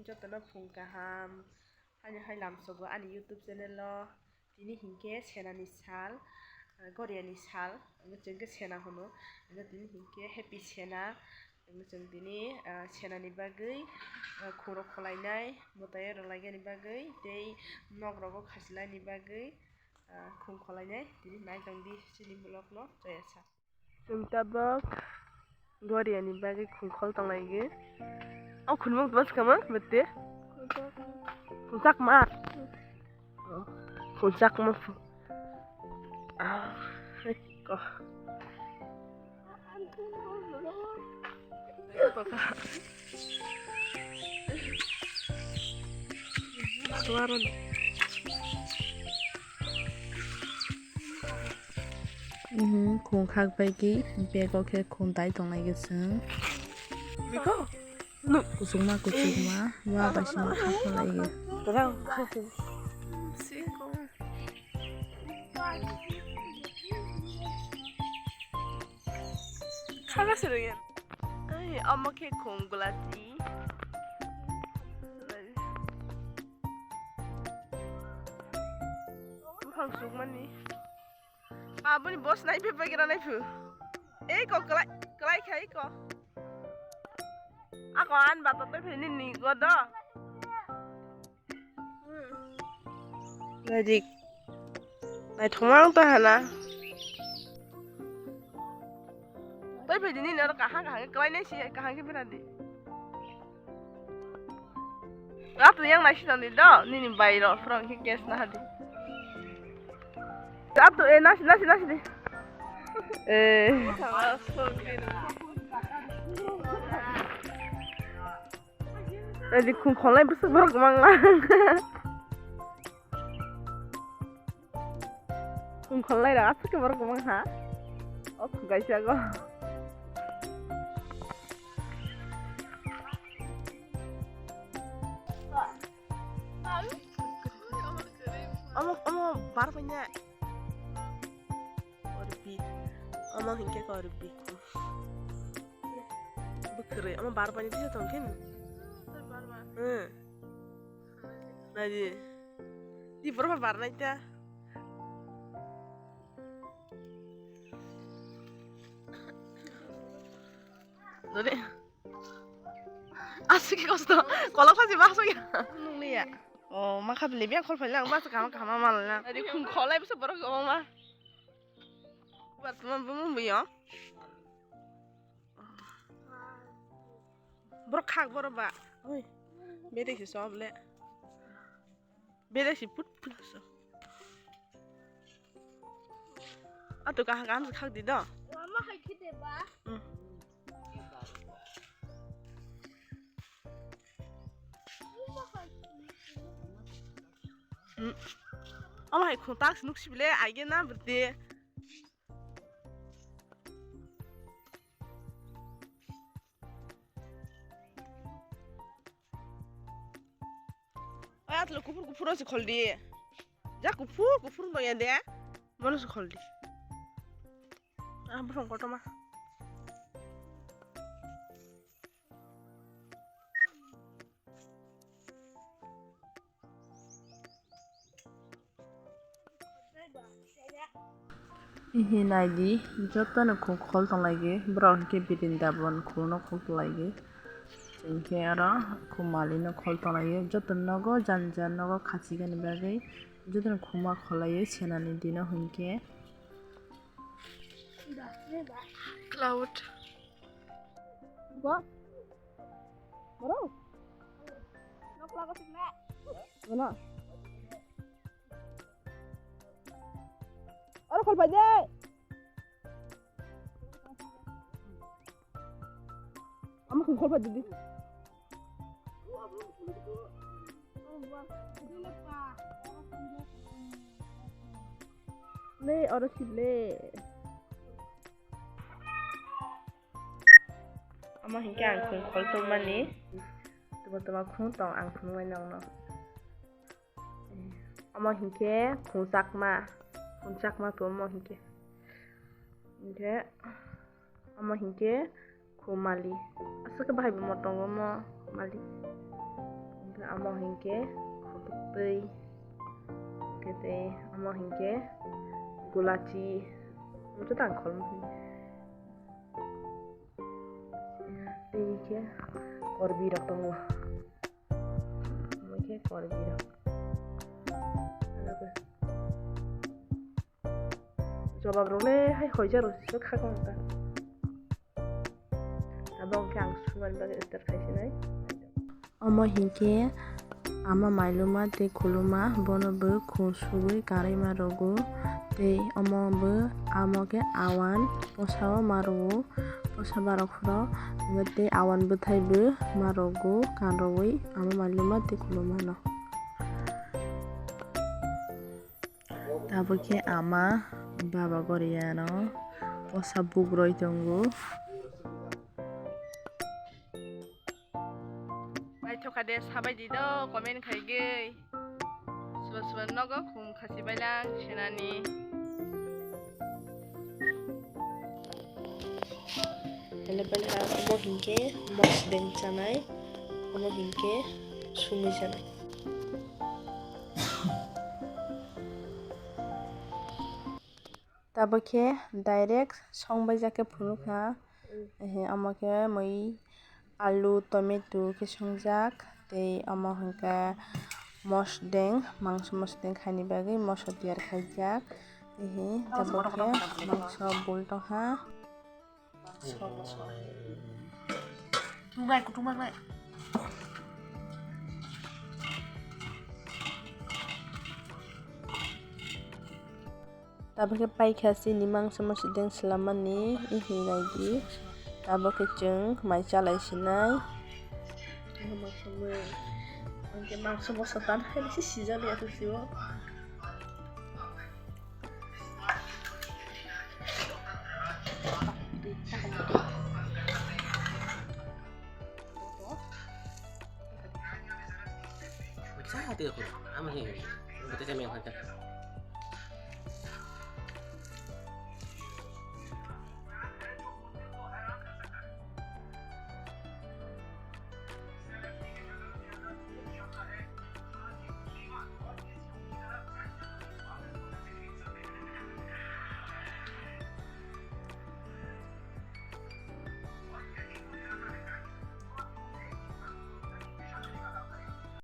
jotno phung kaham hai lamsogo ani YouTube channel lo tini hingke senani sal Koreani sal jengke sena hono tini hingke happy sena jeng tini senani bagui khoro kholainai motai rolaigani bagui tei nog rogo khasilani bagui khum kholainai tini naitong di chini blog no joyasa jeng tabok Koreani bagui khum khol tonglaigu au khunmung bas kama bete Puncak ma puncak ma ko suaron khung khak baigi bego ke khung dai tonglai geseng biko kusuma wa basima khakolai gerang siko khaga sirungen ai amma ke khung gulati khang suk mani abuni bos nai pe pagira nai pu ko kalai khai ko ako an bato te phini ni godo Nadik nai thomang ta hana toi phini ni no kahang kalai nai si kahang ke pina di atu yang nai sinoni do ni bairo from ke gas na hadi atu nasi di Jadi khung kholai besok baru kemang lah. Khung kholai dah asal ke baru kemang ha? Oh guys ya go. Omo bar punya. Orbi. Omo hingke ke orbi. Bekere. Omo bar punya dia tongkin. Nadi di berapa warna itu Dode asik kosto kalau pasti masuk ya nungli ya oh maka beli biar kalau beli masuk kamu malah jadi kum kalau bisa baru kamu mah buat teman ya berkak baru pak beda sih soalnya beda sih put so atau kahang sekak di dah mama kayak gitu ba Ama hay kontak nuk sibile aige na berde ayat lo kufur si kholdi ja kufur no yande manu si kholdi berong koto mah Ihi naidi jotta na khol tong lagi brown ke birinda bon khono khol lagi jengke ara khumali no khol tong lagi jotta nogo jan nogo khachi gani bagai jotta khuma kholai senani dino hunke cloud go bro nok lago sikna mana Ora khol baje Ama khol baje di Le ora sile Ama hingke ang khol to mani tuma khung tong ang khung mai nang no Ama hingke khungsak ma to mo hingke ama hingke khumali asa ke bahai mo tongo mo mali amo hingke khuduk tei kete amo hingke gulachi itu tangkol ini korbi rok tongo ini korbi rok coba berole hai hojar usuk khakong ta abang kang suman bagi utar kaisinai amo hingke ama mailuma te kuluma bono bo khusugui karaima rogo te amo bo amo ke awan posao marogo posa barokro te awan bethai bo marogo kanrogui ama mailuma te kuluma no taboke ama baba goriano posa bugroi tongo Thokade sabai di do komen khaigei suba nogo khum khasi bailang senani hele bala amo hingke mos deng chanai amo hingke sumi chanai tabake direct songbai jake phunukha amake moi alu tomato ke songjak tei amo hingke mosdeng mangso mosdeng khaini bagui moso tiyar khaijak tabake mangso bul tongha kutung tabake paikasi ni mangso mosdeng slamani naidi tabake chung mai chalai sinai mangso moso tan hai si sijali atu siwo Sa hati aku, ama sih, betul saya yang hantar.